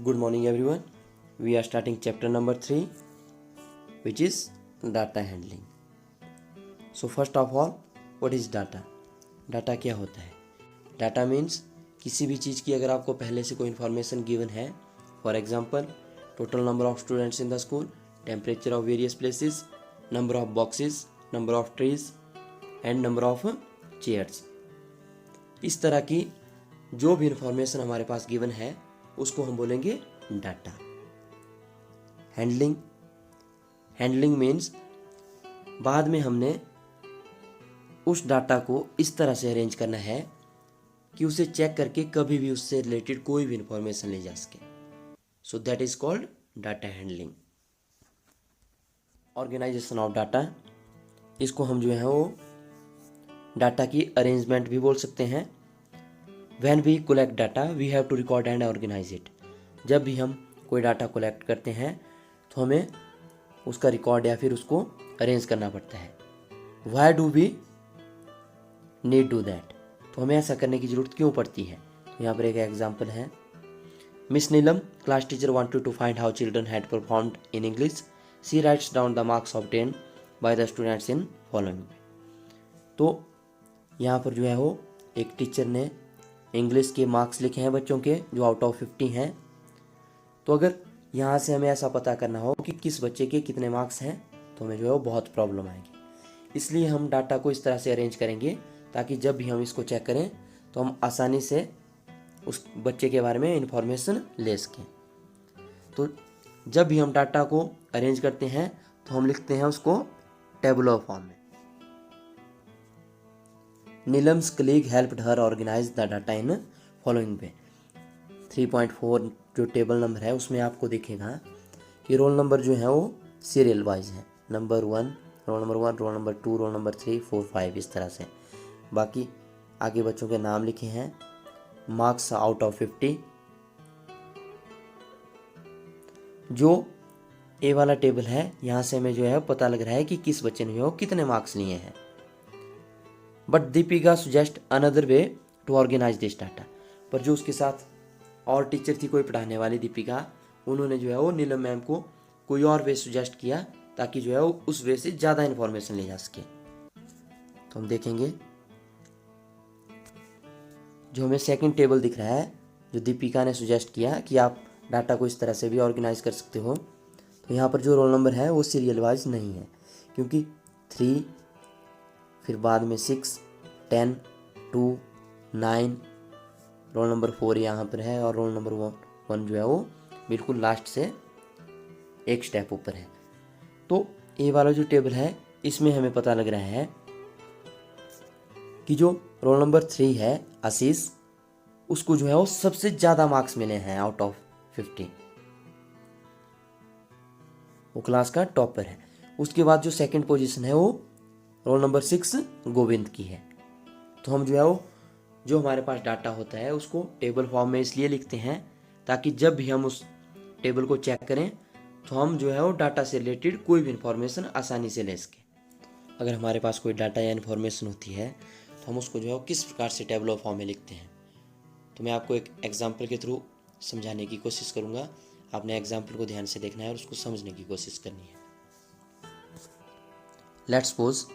Good morning everyone. We are starting chapter number 3 which is data handling. So first of all, what is data? Data क्या होता है? Data means किसी भी चीज़ की अगर आपको पहले से कोई इन्फॉर्मेशन गिवन है, for example total number of students in the school, temperature of various places, number of boxes, number of trees and number of chairs, इस तरह की जो भी इंफॉर्मेशन हमारे पास गिवन है उसको हम बोलेंगे डाटा. हैंडलिंग मीन्स बाद में हमने उस डाटा को इस तरह से अरेंज करना है कि उसे चेक करके कभी भी उससे रिलेटेड कोई भी इंफॉर्मेशन ले जा सके. So that is called data handling. Organisation of data, इसको हम जो है वो डाटा की अरेंजमेंट भी बोल सकते हैं. When we collect data, we have to record and organize it. जब भी हम कोई डाटा कलेक्ट करते हैं तो हमें उसका रिकॉर्ड या फिर उसको अरेंज करना पड़ता है. Why do we need do that? तो हमें ऐसा करने की ज़रूरत क्यों पड़ती है? तो यहाँ पर एक एग्जांपल है. Miss Neelam, class teacher wanted to find how children had performed in English. She writes down the marks obtained by the students in following way. तो यहाँ पर जो है वो एक टीचर ने इंग्लिश के मार्क्स लिखे हैं बच्चों के जो आउट ऑफ 50 हैं. तो अगर यहाँ से हमें ऐसा पता करना हो कि किस बच्चे के कितने मार्क्स हैं तो हमें जो है वो बहुत प्रॉब्लम आएगी. इसलिए हम डाटा को इस तरह से अरेंज करेंगे ताकि जब भी हम इसको चेक करें तो हम आसानी से उस बच्चे के बारे में इंफॉर्मेशन ले सकें. तो जब भी हम डाटा को अरेंज करते हैं तो हम लिखते हैं उसको टेबुलर फॉर्म में. Neelam's colleague helped her organise the data in following way. 3.4 जो टेबल नंबर है उसमें आपको दिखेगा कि रोल नंबर जो है वो सीरियल वाइज है. Number 1 roll number 1, roll number 2, roll number 3, 4, 5 इस तरह से. बाकी आगे बच्चों के नाम लिखे हैं, मार्क्स आउट ऑफ 50. जो ए वाला टेबल है यहाँ से हमें जो है पता लग रहा है कि किस बच्चे ने जो कितने मार्क्स लिए हैं. But Deepika suggest another way to organise this data. पर जो उसके साथ और टीचर थी कोई पढ़ाने वाली दीपिका, उन्होंने जो है वो नीलम मैम को कोई और वे सुजेस्ट किया ताकि जो है वो उस वे से ज़्यादा इन्फॉर्मेशन ले जा सके. तो हम देखेंगे जो हमें सेकंड टेबल दिख रहा है जो दीपिका ने सुजेस्ट किया कि आप डाटा को इस तरह से भी ऑर्गेनाइज कर सकते हो. तो यहाँ पर जो रोल नंबर है वो सीरियल वाइज नहीं है क्योंकि 3 फिर बाद में 6, 10, 2, 9, रोल नंबर 4 यहाँ पर है और रोल नंबर 1 जो है वो बिल्कुल लास्ट से एक स्टेप ऊपर है. तो ये वाला जो टेबल है इसमें हमें पता लग रहा है कि जो रोल नंबर 3 है आशीष, उसको जो है वो सबसे ज़्यादा मार्क्स मिले हैं आउट ऑफ 50. वो क्लास का टॉपर है. उसके बाद जो सेकंड पोजीशन है वो रोल नंबर 6 गोविंद की है. तो हम जो है वो जो हमारे पास डाटा होता है उसको टेबल फॉर्म में इसलिए लिखते हैं ताकि जब भी हम उस टेबल को चेक करें तो हम जो है वो डाटा से रिलेटेड कोई भी इंफॉर्मेशन आसानी से ले सकें. अगर हमारे पास कोई डाटा या इन्फॉर्मेशन होती है तो हम उसको जो है वो किस प्रकार से टेबल फॉर्म में लिखते हैं. तो मैं आपको एक एग्जाम्पल के थ्रू समझाने की कोशिश करूँगा. आपने एग्जाम्पल को ध्यान से देखना है और उसको समझने की कोशिश करनी है. लेट्स सपोज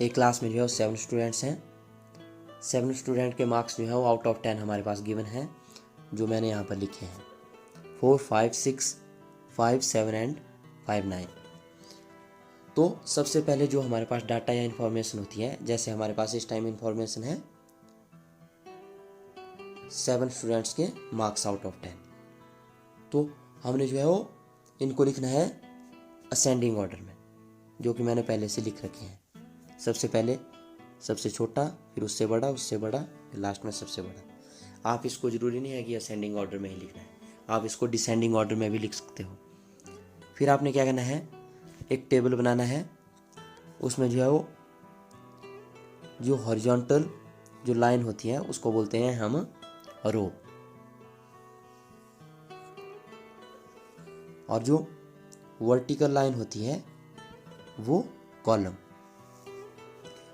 एक क्लास में जो है 7 स्टूडेंट्स हैं. 7 स्टूडेंट के मार्क्स जो है वो आउट ऑफ 10 हमारे पास गिवन है जो मैंने यहाँ पर लिखे हैं 4, 5, 6, 5, 7 एंड 5, 9. तो सबसे पहले जो हमारे पास डाटा या इन्फॉर्मेशन होती है, जैसे हमारे पास इस टाइम इन्फॉर्मेशन है 7 स्टूडेंट्स के मार्क्स आउट ऑफ 10. तो हमने जो है वो इनको लिखना है असेंडिंग ऑर्डर में जो कि मैंने पहले से लिख रखे हैं. सबसे पहले सबसे छोटा, फिर उससे बड़ा, उससे बड़ा, फिर लास्ट में सबसे बड़ा. आप इसको ज़रूरी नहीं है कि असेंडिंग ऑर्डर में ही लिखना है, आप इसको डिसेंडिंग ऑर्डर में भी लिख सकते हो. फिर आपने क्या करना है, एक टेबल बनाना है. उसमें जो है वो जो हॉरिजॉन्टल जो लाइन होती है उसको बोलते हैं हम रो, और जो वर्टिकल लाइन होती है वो कॉलम.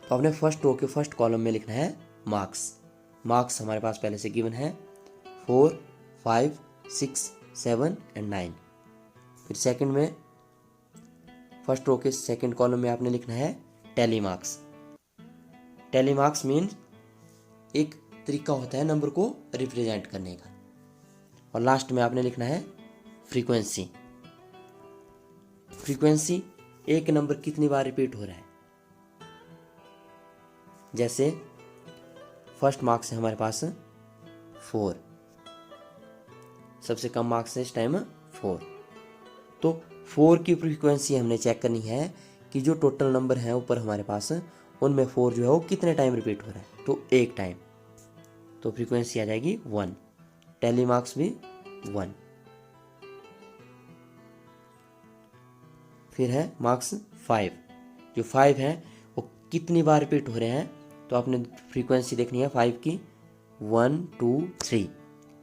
तो आपने फर्स्ट रो के फर्स्ट कॉलम में लिखना है मार्क्स. मार्क्स हमारे पास पहले से गिवन है 4, 5, 6, 7 एंड 9। फिर सेकंड में फर्स्ट रो के सेकंड कॉलम में आपने लिखना है tally marks. Tally marks means एक तरीका होता है नंबर को रिप्रेजेंट करने का। और लास्ट में आपने लिखना है फ्रीक्वेंसी। फ्रीक्वेंसी एक नंबर कितनी बार रिपीट हो रहा है। जैसे फर्स्ट मार्क्स है हमारे पास 4, सबसे कम मार्क्स है इस टाइम 4। तो 4 की फ्रीक्वेंसी हमने चेक करनी है कि जो टोटल नंबर है ऊपर हमारे पास उनमें 4 जो है वो कितने टाइम रिपीट हो रहा है। तो एक टाइम, तो फ्रीक्वेंसी आ जाएगी 1। टैली मार्क्स भी 1। फिर है मार्क्स 5। जो 5 है वो कितनी बार रिपीट हो रहे हैं, तो आपने फ्रीक्वेंसी देखनी है 5 की। 1 2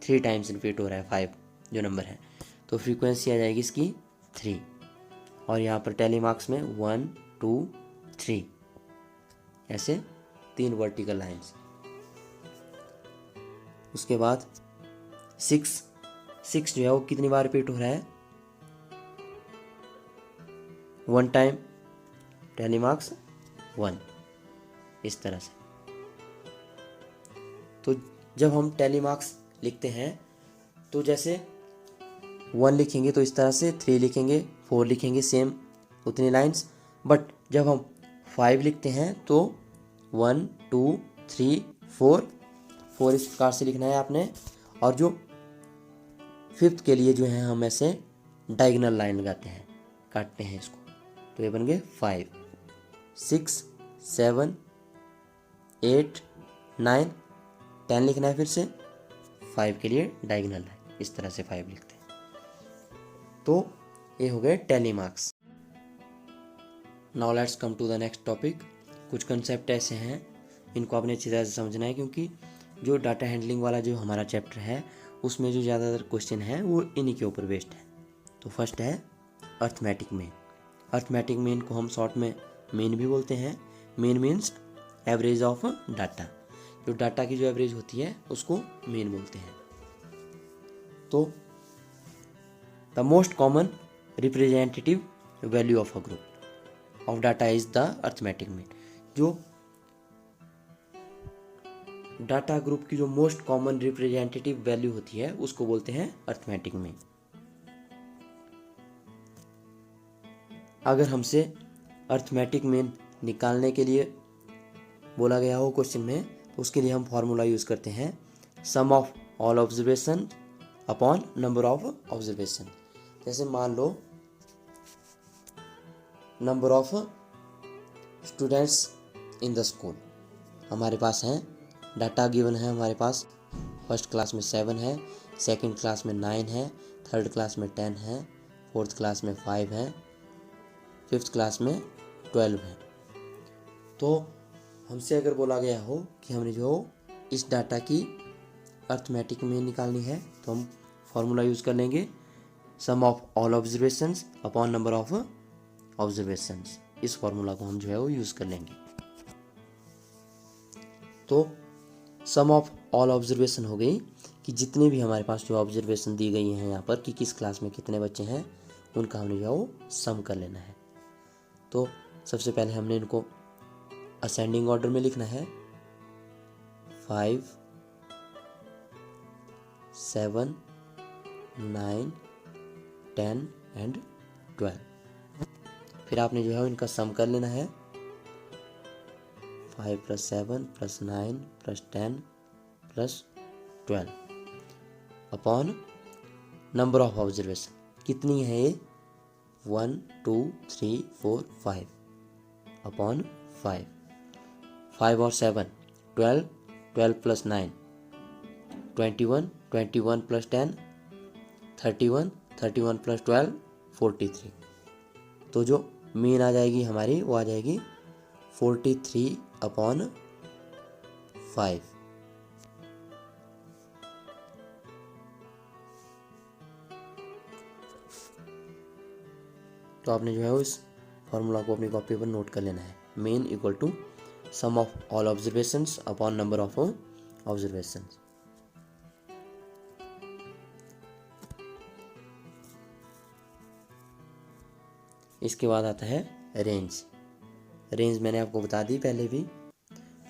3 टाइम्स रिपीट हो रहा है 5 जो नंबर है, तो फ्रीक्वेंसी आ जाएगी इसकी 3। और यहाँ पर टैली मार्क्स में 1 2 3 ऐसे 3 वर्टिकल लाइंस। उसके बाद 6 जो है वो कितनी बार रिपीट हो रहा है, 1 टाइम, टैली मार्क्स 1। इस तरह से। तो जब हम टैली मार्क्स लिखते हैं तो जैसे 1 लिखेंगे तो इस तरह से, 3 लिखेंगे, 4 लिखेंगे, सेम उतनी लाइंस। बट जब हम 5 लिखते हैं तो 1 2 3 4 इस प्रकार से लिखना है आपने। और जो 5th के लिए जो है हम ऐसे डायगोनल लाइन लगाते हैं, काटते हैं इसको, तो ये बन गए 5 6 7 8 9 10 लिखना है। फिर से 5 के लिए डायगोनल लाइन, इस तरह से 5 लिखते हैं। तो ये हो गए tally marks. Now let's come to the next topic. कुछ कंसेप्ट ऐसे हैं इनको आपने अच्छी तरह से समझना है, क्योंकि जो डाटा हैंडलिंग वाला जो हमारा चैप्टर है उसमें जो ज़्यादातर क्वेश्चन है वो इन्हीं के ऊपर बेस्ड है। तो फर्स्ट है अर्थमेटिक मीन। अर्थमेटिक मीन को हम शॉर्ट में मीन भी बोलते हैं। Mean means average of data. जो डाटा की जो एवरेज होती है उसको मीन बोलते हैं। तो the most common representative value of a group of data is the arithmetic mean. जो डाटा ग्रुप की जो मोस्ट कॉमन रिप्रेजेंटेटिव वैल्यू होती है उसको बोलते हैं अर्थमेटिक मीन। अगर हमसे अर्थमेटिक मीन निकालने के लिए बोला गया हो क्वेश्चन में, तो उसके लिए हम फॉर्मूला यूज करते हैं sum of all observation upon number of observation. जैसे मान लो number of students in the school हमारे पास हैं, डाटा गिवन है हमारे पास। फर्स्ट क्लास में 7 है, सेकंड क्लास में 9 है, थर्ड क्लास में 10 है, फोर्थ क्लास में 5 है, फिफ्थ क्लास में 12 है। तो हमसे अगर बोला गया हो कि हमने जो इस डाटा की अर्थमेटिक मीन निकालनी है, तो हम फॉर्मूला यूज़ कर लेंगे sum of all observations upon number of observations. इस फॉर्मूला को हम जो है वो यूज़ कर लेंगे। तो सम ऑफ ऑल ऑब्जर्वेशन हो गई कि जितने भी हमारे पास जो ऑब्जर्वेशन दी गई हैं यहाँ पर कि किस क्लास में कितने बच्चे हैं, उनका हमने जो है वो सम कर लेना है। तो सबसे पहले हमने इनको असेंडिंग ऑर्डर में लिखना है। 5 7 9 10 एंड 12। फिर आपने जो है इनका सम कर लेना है। 5 + 7 + 9 + 10 + 12 अपॉन नंबर ऑफ ऑब्जर्वेशन कितनी है ये, 1 2 3 4 5 अपॉन 5। 5 और 7 12, 12 + 9 21, 21 + 10 31, 31 + 12 43। तो जो मीन आ जाएगी हमारी वो आ जाएगी 43 अपॉन 5। तो आपने जो है उस फॉर्मूला को अपनी कॉपी पर नोट कर लेना है। Mean equal to sum of all observations upon number of observations. इसके बाद आता है रेंज। रेंज मैंने आपको बता दी पहले भी।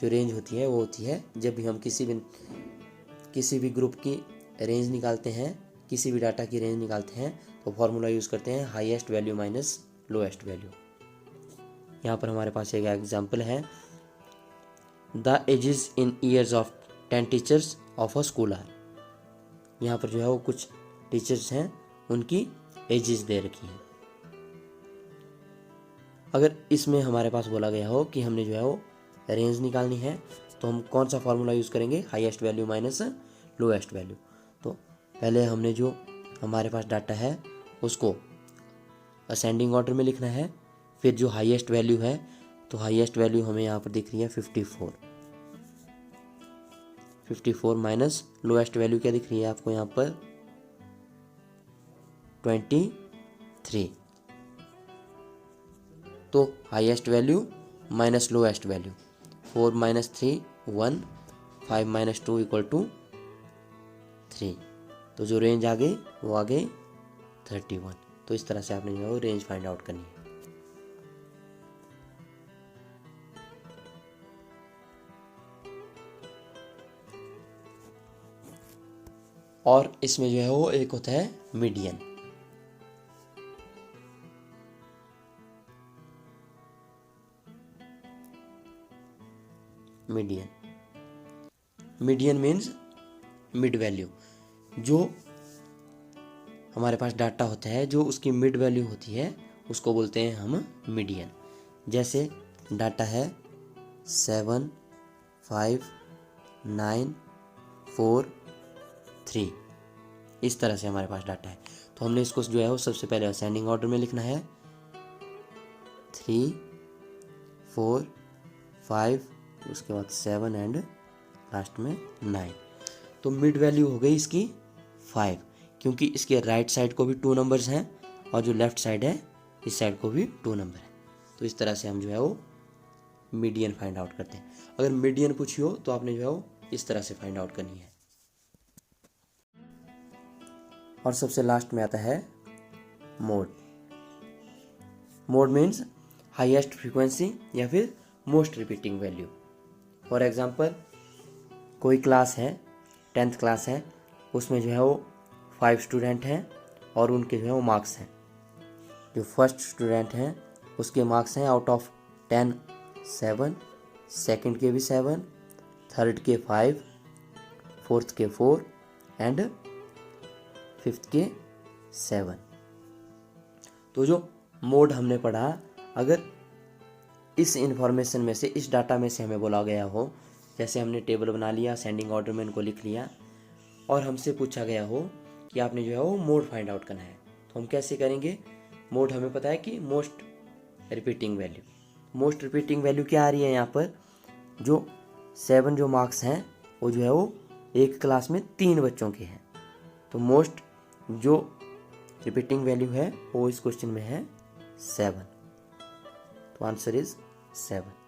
जो रेंज होती है वो होती है जब भी हम किसी भी ग्रुप की रेंज निकालते हैं, किसी भी डाटा की रेंज निकालते हैं, तो फॉर्मूला यूज़ करते हैं highest value minus lowest value. यहाँ पर हमारे पास एक एग्जाम्पल है, the ages in years of 10 teachers of a school are. यहाँ पर जो है वो कुछ टीचर्स हैं, उनकी एजेस दे रखी हैं। अगर इसमें हमारे पास बोला गया हो कि हमने जो है वो रेंज निकालनी है, तो हम कौन सा फॉर्मूला यूज़ करेंगे, highest value minus lowest value. तो पहले हमने जो हमारे पास डाटा है उसको असेंडिंग ऑर्डर में लिखना है। फिर जो हाईएस्ट वैल्यू है, तो हाईएस्ट वैल्यू हमें यहाँ पर दिख रही है 54 माइनस लोएस्ट वैल्यू क्या दिख रही है आपको यहाँ पर 23। तो highest value minus lowest value, 4 minus 3 1, 5 minus 2 equal to 3। तो जो रेंज आ गई वो आ गई 31। तो इस तरह से आपने जो है वो रेंज फाइंड आउट करनी है। और इसमें जो है वो एक होता है median. Median means mid value. जो हमारे पास डाटा होता है, जो उसकी मिड वैल्यू होती है, उसको बोलते हैं हम मीडियन। जैसे डाटा है 7 5 9 4 3, इस तरह से हमारे पास डाटा है। तो हमने इसको जो है वो सबसे पहले असेंडिंग ऑर्डर में लिखना है, 3 4 5, उसके बाद 7 एंड लास्ट में 9। तो मिड वैल्यू हो गई इसकी 5, क्योंकि इसके राइट साइड को भी 2 नंबर्स हैं और जो लेफ्ट साइड है इस साइड को भी 2 नंबर है। तो इस तरह से हम जो है वो मीडियन फाइंड आउट करते हैं। अगर मीडियन पूछी हो तो आपने जो है वो इस तरह से फाइंड आउट करनी है। और सबसे लास्ट में आता है mode. Mode means highest frequency या फिर most repeating value. For example कोई क्लास है, 10th क्लास है, उसमें जो है वो 5 स्टूडेंट हैं और उनके जो है वो मार्क्स हैं। जो फर्स्ट स्टूडेंट हैं उसके मार्क्स हैं आउट ऑफ 10 7, सेकंड के भी 7, थर्ड के 5, फोर्थ के 4 एंड फिफ्थ के 7। तो जो मोड हमने पढ़ा, अगर इस इंफॉर्मेशन में से, इस डाटा में से हमें बोला गया हो, जैसे हमने टेबल बना लिया, असेंडिंग ऑर्डर में इनको लिख लिया, और हमसे पूछा गया हो कि आपने जो है वो मोड फाइंड आउट करना है, तो हम कैसे करेंगे। मोड हमें पता है कि most repeating value. Most repeating value क्या आ रही है यहाँ पर, जो 7 जो मार्क्स हैं वो जो है वो एक क्लास में 3 बच्चों के हैं। तो मोस्ट जो रिपीटिंग वैल्यू है वो इस क्वेश्चन में है 7। तो आंसर इज 7।